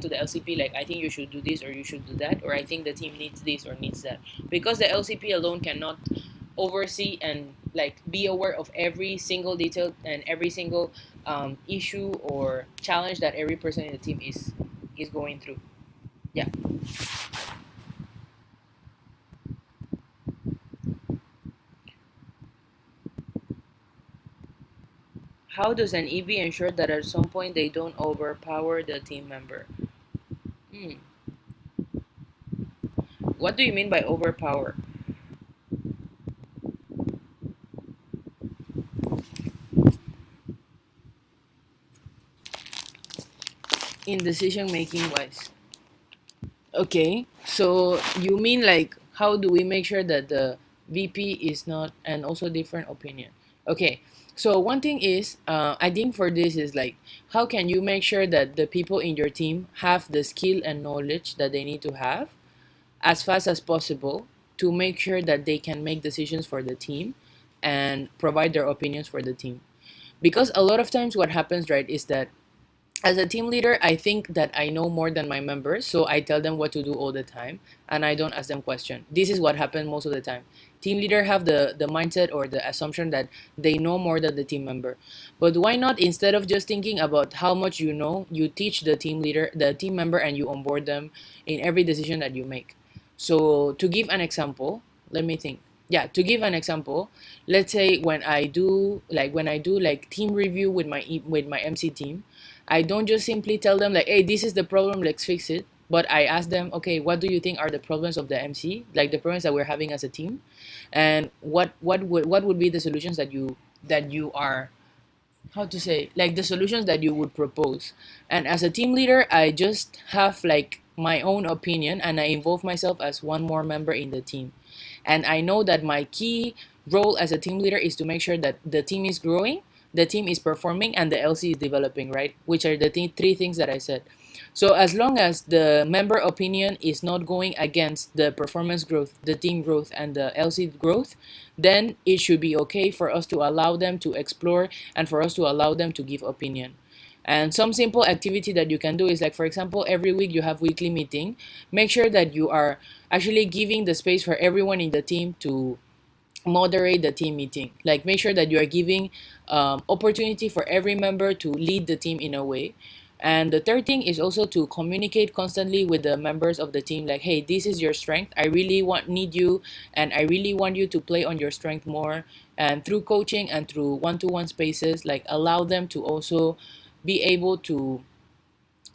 to the LCP like, I think you should do this or you should do that, or I think the team needs this or needs that. Because the LCP alone cannot oversee and like be aware of every single detail and every single issue or challenge that every person in the team is going through. Yeah. How does an EV ensure that at some point they don't overpower the team member? Hmm. What do you mean by overpower? In decision making wise. Okay, so you mean like how do we make sure that the VP is not and also different opinion? Okay, so one thing is, I think for this is like, how can you make sure that the people in your team have the skill and knowledge that they need to have as fast as possible to make sure that they can make decisions for the team and provide their opinions for the team? Because a lot of times what happens, right, is that as a team leader, I think that I know more than my members, so I tell them what to do all the time, and I don't ask them questions. This is what happens most of the time. Team leader have the mindset or the assumption that they know more than the team member. But why not, instead of just thinking about how much you know, you teach the team leader, the team member, and you onboard them in every decision that you make. So to give an example, let me think. Yeah, to give an example, let's say when I do like team review with my MC team, I don't just simply tell them like, hey, this is the problem, let's fix it. But I ask them, okay, what do you think are the problems of the MC, like the problems that we're having as a team, and what would be the solutions that you are, how to say, like the solutions that you would propose. And as a team leader, I just have like my own opinion and I involve myself as one more member in the team. And I know that my key role as a team leader is to make sure that the team is growing, the team is performing, and the LC is developing, right? Which are the three things that I said. So as long as the member opinion is not going against the performance growth, the team growth, and the LC growth, then it should be okay for us to allow them to explore and for us to allow them to give opinion. And some simple activity that you can do is like, for example, every week you have weekly meeting. Make sure that you are actually giving the space for everyone in the team to moderate the team meeting. Like make sure that you are giving opportunity for every member to lead the team in a way. And the third thing is also to communicate constantly with the members of the team, like, hey, this is your strength, I really need you, and I really want you to play on your strength more. And through coaching and through one-to-one spaces, like allow them to also be able to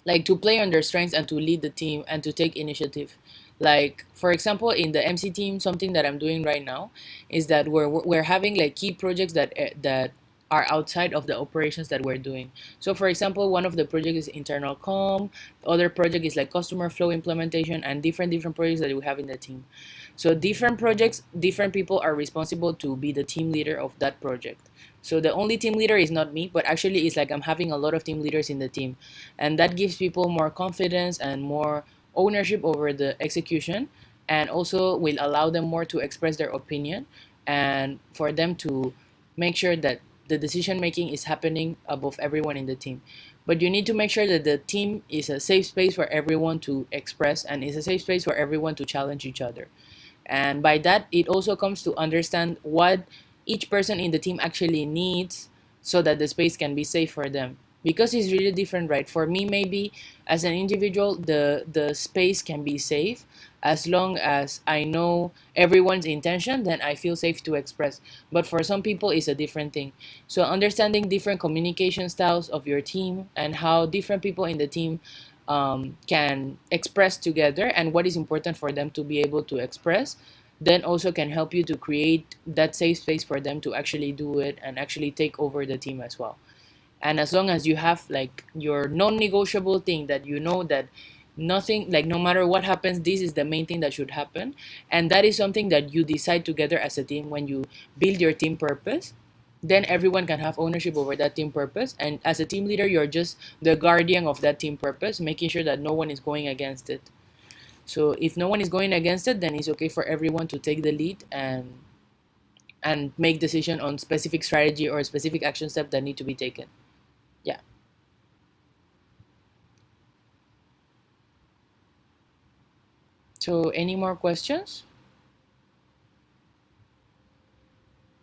like to play on their strengths and to lead the team and to take initiative. Like for example, in the MC team, something that I'm doing right now is that we're having like key projects that are outside of the operations that we're doing. So for example, one of the projects is internal com, the other project is like customer flow implementation, and different projects that we have in the team. So different projects, different people are responsible to be the team leader of that project. So the only team leader is not me, but actually it's like I'm having a lot of team leaders in the team, and that gives people more confidence and more ownership over the execution, and also will allow them more to express their opinion and for them to make sure that the decision making is happening above everyone in the team. But you need to make sure that the team is a safe space for everyone to express and is a safe space for everyone to challenge each other. And by that, it also comes to understand what each person in the team actually needs so that the space can be safe for them. Because it's really different, right? For me, maybe as an individual, the space can be safe as long as I know everyone's intention, then I feel safe to express. But for some people, it's a different thing. So understanding different communication styles of your team and how different people in the team can express together and what is important for them to be able to express, then also can help you to create that safe space for them to actually do it and actually take over the team as well. And as long as you have like your non-negotiable thing that you know that nothing, like no matter what happens, this is the main thing that should happen, and that is something that you decide together as a team when you build your team purpose, then everyone can have ownership over that team purpose, and as a team leader you're just the guardian of that team purpose, making sure that no one is going against it. So if no one is going against it, then it's okay for everyone to take the lead and make decision on specific strategy or specific action step that need to be taken. Yeah. So any more questions?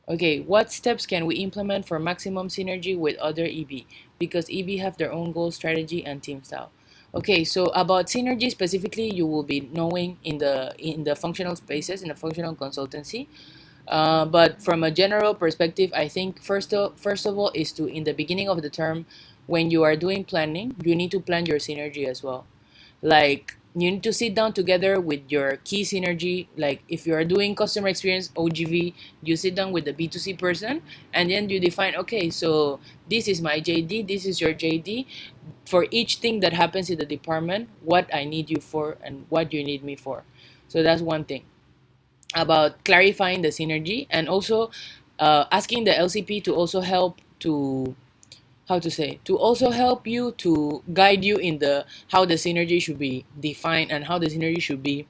Okay, what steps can we implement for maximum synergy with other EB? Because EB have their own goal, strategy, and team style. Okay, so about synergy specifically, you will be knowing in the functional spaces, in the functional consultancy. But from a general perspective, I think first of all is to, in the beginning of the term, when you are doing planning, you need to plan your synergy as well. Like you need to sit down together with your key synergy. Like if you are doing customer experience OGV, you sit down with the B2C person and then you define, okay, so this is my JD, this is your JD. For each thing that happens in the department, what I need you for and what you need me for. So that's one thing about clarifying the synergy, and also asking the LCP to also help to, how to say, to also help you to guide you in the how the synergy should be defined and how the synergy should be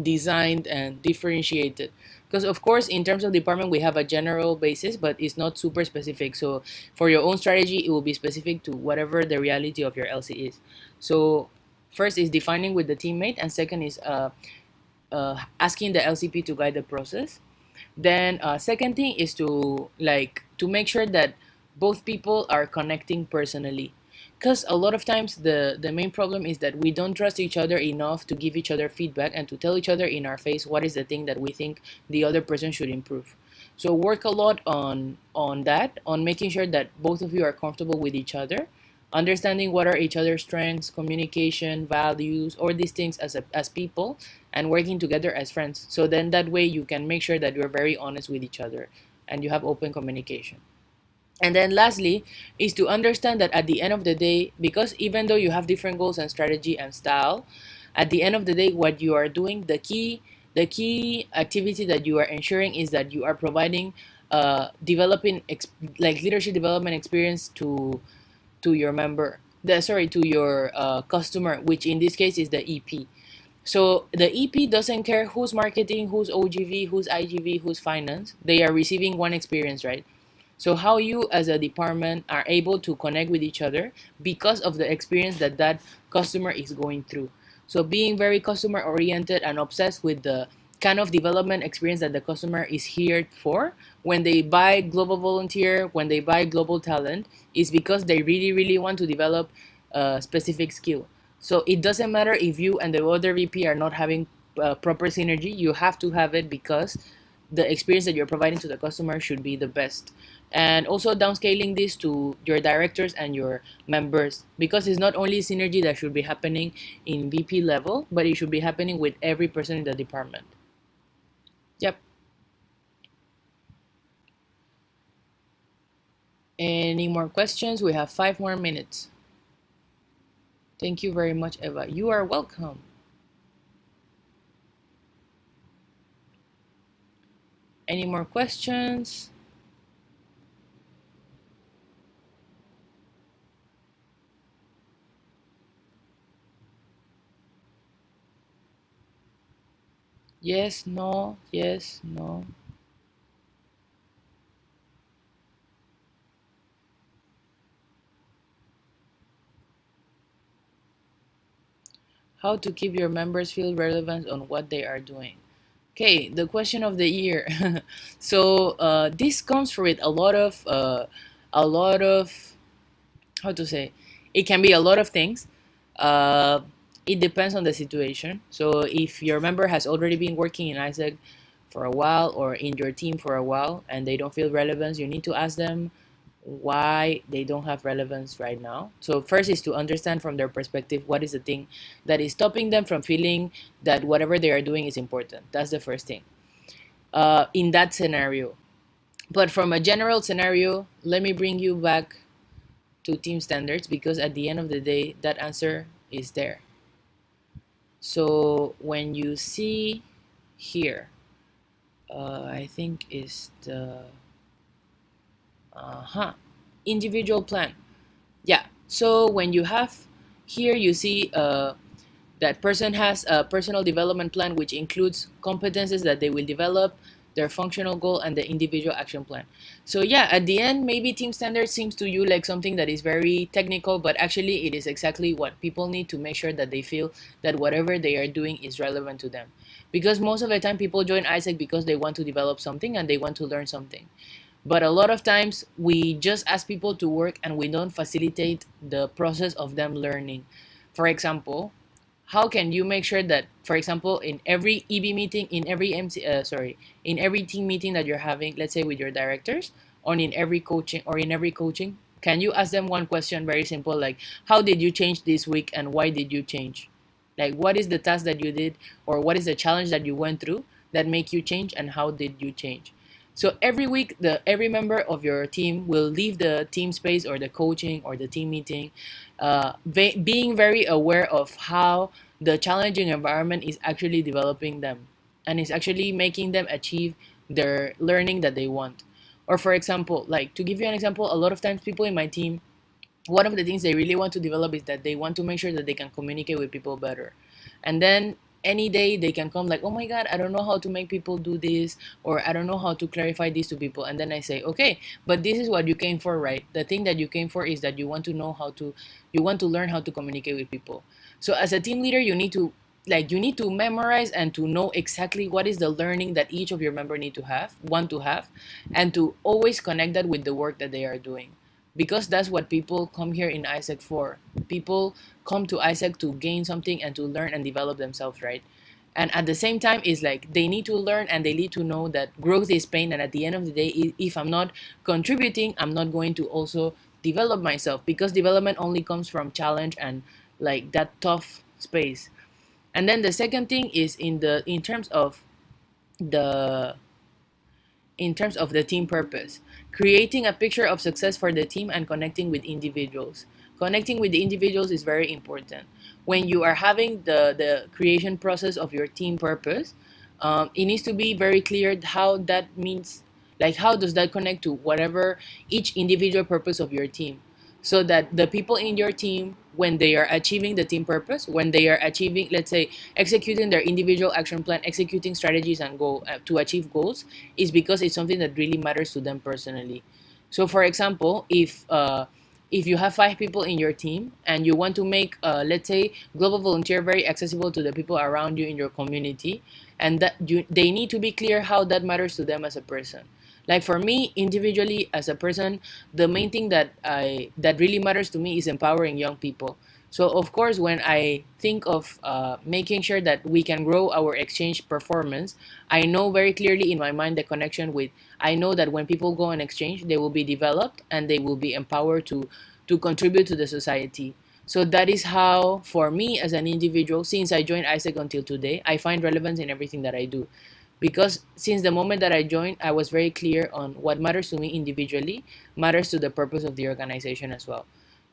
designed and differentiated. Because of course in terms of department we have a general basis, but it's not super specific. So for your own strategy it will be specific to whatever the reality of your LC is. So first is defining with the teammate, and second is asking the LCP to guide the process. Then second thing is to make sure that both people are connecting personally, because a lot of times the main problem is that we don't trust each other enough to give each other feedback and to tell each other in our face what is the thing that we think the other person should improve. So work a lot on that, on making sure that both of you are comfortable with each other, understanding what are each other's strengths, communication, values, or these things as people, and working together as friends. So then that way you can make sure that you're very honest with each other and you have open communication. And then lastly is to understand that at the end of the day, because even though you have different goals and strategy and style, at the end of the day, what you are doing, the key activity that you are ensuring is that you are providing developing leadership development experience to your member, to your customer, which in this case is the EP. So the EP doesn't care who's marketing, who's OGV, who's IGV, who's finance. They are receiving one experience, right? So how you as a department are able to connect with each other because of the experience that customer is going through. So being very customer oriented and obsessed with the kind of development experience that the customer is here for when they buy Global Volunteer, when they buy Global Talent, is because they really, really want to develop a specific skill. So it doesn't matter if you and the other VP are not having proper synergy, you have to have it because the experience that you're providing to the customer should be the best. and also downscaling this to your directors and your members, because it's not only synergy that should be happening in VP level, but it should be happening with every person in the department. Yep. Any more questions? We have 5 more minutes. Thank you very much, Eva. You are welcome. Any more questions? Yes, no, yes, no. How to keep your members feel relevant on what they are doing. Okay, the question of the year. So this comes with a lot of, how to say, it can be a lot of things. It depends on the situation. So if your member has already been working in Isaac for a while or in your team for a while and they don't feel relevance, you need to ask them why they don't have relevance right now. So first is to understand from their perspective what is the thing that is stopping them from feeling that whatever they are doing is important. That's the first thing. In that scenario. But from a general scenario, let me bring you back to team standards, because at the end of the day, that answer is there. So when you see here, I think is the individual plan. Yeah. So when you have here, you see that person has a personal development plan, which includes competences that they will develop, their functional goal, and the individual action plan. So yeah, at the end, maybe team standards seems to you like something that is very technical, but actually it is exactly what people need to make sure that they feel that whatever they are doing is relevant to them. Because most of the time people join Isaac because they want to develop something and they want to learn something. But a lot of times we just ask people to work and we don't facilitate the process of them learning. For example, how can you make sure that, for example, in every EB meeting, in every in every team meeting that you're having, let's say with your directors, or in every coaching, can you ask them one question very simple, like, how did you change this week and why did you change? Like, what is the task that you did, or what is the challenge that you went through that make you change, and how did you change? So every week, every member of your team will leave the team space or the coaching or the team meeting, being very aware of how the challenging environment is actually developing them and is actually making them achieve their learning that they want. Or for example, like to give you an example, a lot of times people in my team, one of the things they really want to develop is that they want to make sure that they can communicate with people better. And then any day they can come like, oh my god, I don't know how to make people do this, or I don't know how to clarify this to people. And then I say, okay, but this is what you came for, right? The thing that you came for is that you want to know how to, you want to learn how to communicate with people. So as a team leader, you need to, like, you need to memorize and to know exactly what is the learning that each of your member want to have, and to always connect that with the work that they are doing, because that's what people come here in Isaac for. People come to Isaac to gain something and to learn and develop themselves, right? And at the same time, it's like they need to learn and they need to know that growth is pain. And at the end of the day, if I'm not contributing, I'm not going to also develop myself, because development only comes from challenge and like that tough space. And then the second thing is in terms of the team purpose, creating a picture of success for the team and connecting with individuals. Connecting with the individuals is very important. When you are having the creation process of your team purpose, it needs to be very clear how that means, like how does that connect to whatever each individual purpose of your team, so that the people in your team, when they are achieving the team purpose, when they are achieving, let's say, executing their individual action plan, executing strategies and goal to achieve goals, is because it's something that really matters to them personally. So for example, if you have 5 people in your team and you want to make, let's say, global volunteer very accessible to the people around you in your community, and that they need to be clear how that matters to them as a person. Like for me individually as a person, the main thing that really matters to me is empowering young people, So of course, when I think of making sure that we can grow our exchange performance, I know very clearly in my mind the connection with, I know that when people go on exchange, they will be developed and they will be empowered to contribute to the society. So that is how, for me as an individual, since I joined ISEC until today, I find relevance in everything that I do. Because since the moment that I joined, I was very clear on what matters to me individually, matters to the purpose of the organization as well.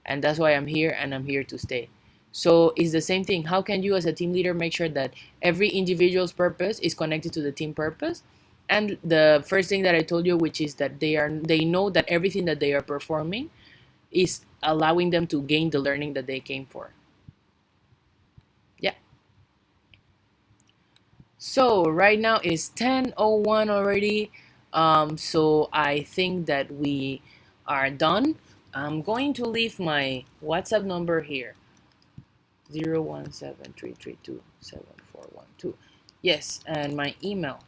And that's why I'm here and I'm here to stay. So it's the same thing. How can you as a team leader make sure that every individual's purpose is connected to the team purpose? And the first thing that I told you, which is that they know that everything that they are performing is allowing them to gain the learning that they came for. Yeah. So right now it's 10:01 already. So I think that we are done. I'm going to leave my WhatsApp number here. 01733274112. Yes, and my email.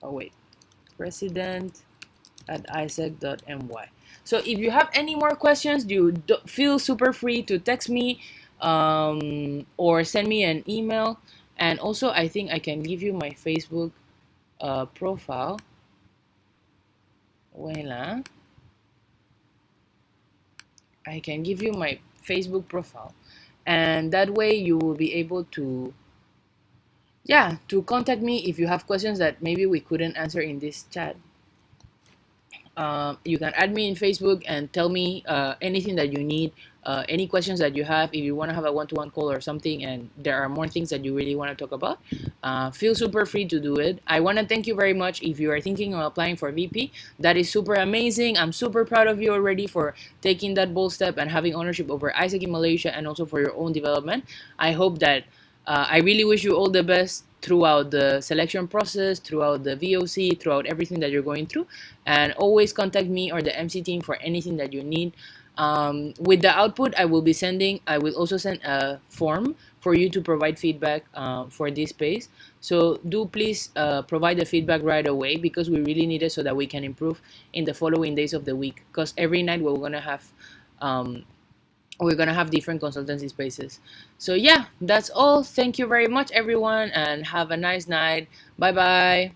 Oh wait, president@isec.my. So if you have any more questions, you feel super free to text me or send me an email. And also, I think I can give you my Facebook profile. Wait, I can give you my Facebook profile, and that way you will be able to, yeah, to contact me if you have questions that maybe we couldn't answer in this chat. You can add me in Facebook and tell me anything that you need, any questions that you have. If you want to have a one-to-one call or something, and there are more things that you really want to talk about, feel super free to do it. I want to thank you very much if you are thinking of applying for VP. That is super amazing. I'm super proud of you already for taking that bold step and having ownership over ISEC in Malaysia, and also for your own development. I hope that I really wish you all the best throughout the selection process, throughout the VOC, throughout everything that you're going through. And always contact me or the MC team for anything that you need. With the output I will be sending, I will also send a form for you to provide feedback for this space. So do please provide the feedback right away, because we really need it so that we can improve in the following days of the week. Because every night we're gonna have different consultancy spaces. So yeah, that's all. Thank you very much, everyone, and have a nice night. Bye bye.